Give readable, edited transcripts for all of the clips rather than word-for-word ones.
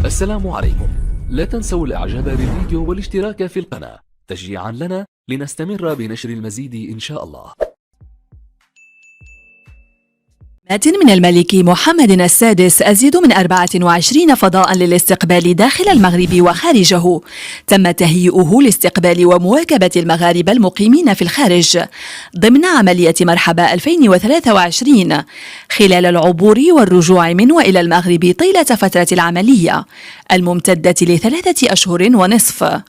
السلام عليكم. لا تنسوا الاعجاب بالفيديو والاشتراك في القناة تشجيعا لنا لنستمر بنشر المزيد إن شاء الله. مات من الملك محمد السادس أزيد من 24 فضاء للاستقبال داخل المغرب وخارجه. تم تهيئه لاستقبال ومواكبة المغاربة المقيمين في الخارج ضمن عملية مرحبا 2023 خلال العبور والرجوع من وإلى المغرب طيلة فترة العملية الممتدة ل3 أشهر ونصف.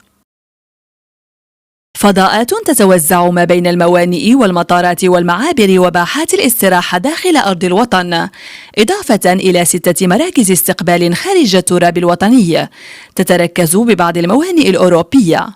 فضاءات تتوزع ما بين الموانئ والمطارات والمعابر وباحات الاستراحة داخل أرض الوطن، إضافة إلى 6 مراكز استقبال خارج التراب الوطني تتركز ببعض الموانئ الأوروبية.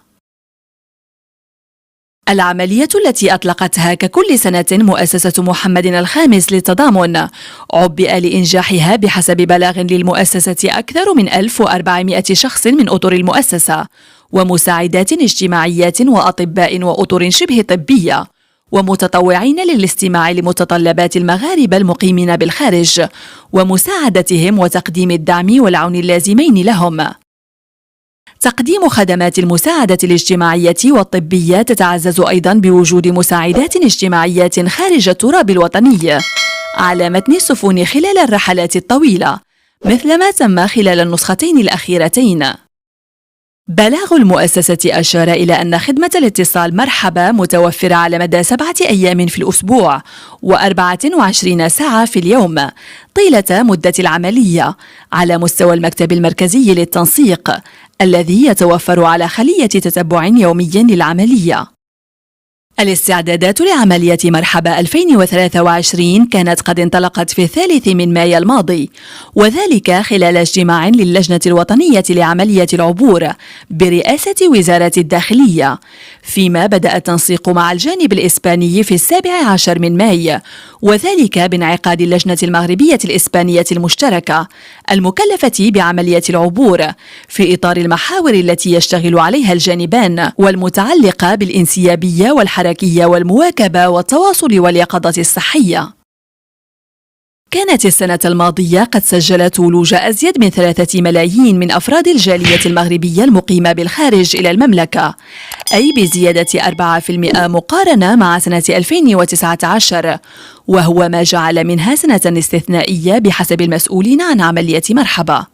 العملية التي أطلقتها ككل سنة مؤسسة محمد الخامس للتضامن عبئ لإنجاحها بحسب بلاغ للمؤسسة أكثر من 1400 شخص من أطر المؤسسة ومساعدات اجتماعيات وأطباء وأطر شبه طبية ومتطوعين للاستماع لمتطلبات المغاربة المقيمين بالخارج ومساعدتهم وتقديم الدعم والعون اللازمين لهم. تقديم خدمات المساعدة الاجتماعية والطبية تتعزز أيضا بوجود مساعدات اجتماعيات خارج التراب الوطني على متن السفن خلال الرحلات الطويلة مثل ما تم خلال النسختين الأخيرتين. بلاغ المؤسسة أشار إلى أن خدمة الاتصال مرحبا متوفرة على مدى 7 أيام في الأسبوع و24 ساعة في اليوم طيلة مدة العملية على مستوى المكتب المركزي للتنسيق الذي يتوفر على خلية تتبع يومي للعملية. الاستعدادات لعملية مرحبا 2023 كانت قد انطلقت في 3 مايو الماضي، وذلك خلال اجتماع للجنة الوطنية لعملية العبور برئاسة وزارة الداخلية، فيما بدأ التنسيق مع الجانب الإسباني في 17 مايو، وذلك بانعقاد اللجنة المغربية الإسبانية المشتركة المكلفة بعملية العبور في إطار المحاور التي يشتغل عليها الجانبان والمتعلقة بالانسيابية والحركية والمواكبة والتواصل واليقظة الصحية. كانت السنة الماضية قد سجلت ولوج أزيد من 3 ملايين من أفراد الجالية المغربية المقيمة بالخارج إلى المملكة، أي بزيادة 4% مقارنة مع سنة 2019، وهو ما جعل منها سنة استثنائية بحسب المسؤولين عن عملية مرحبا.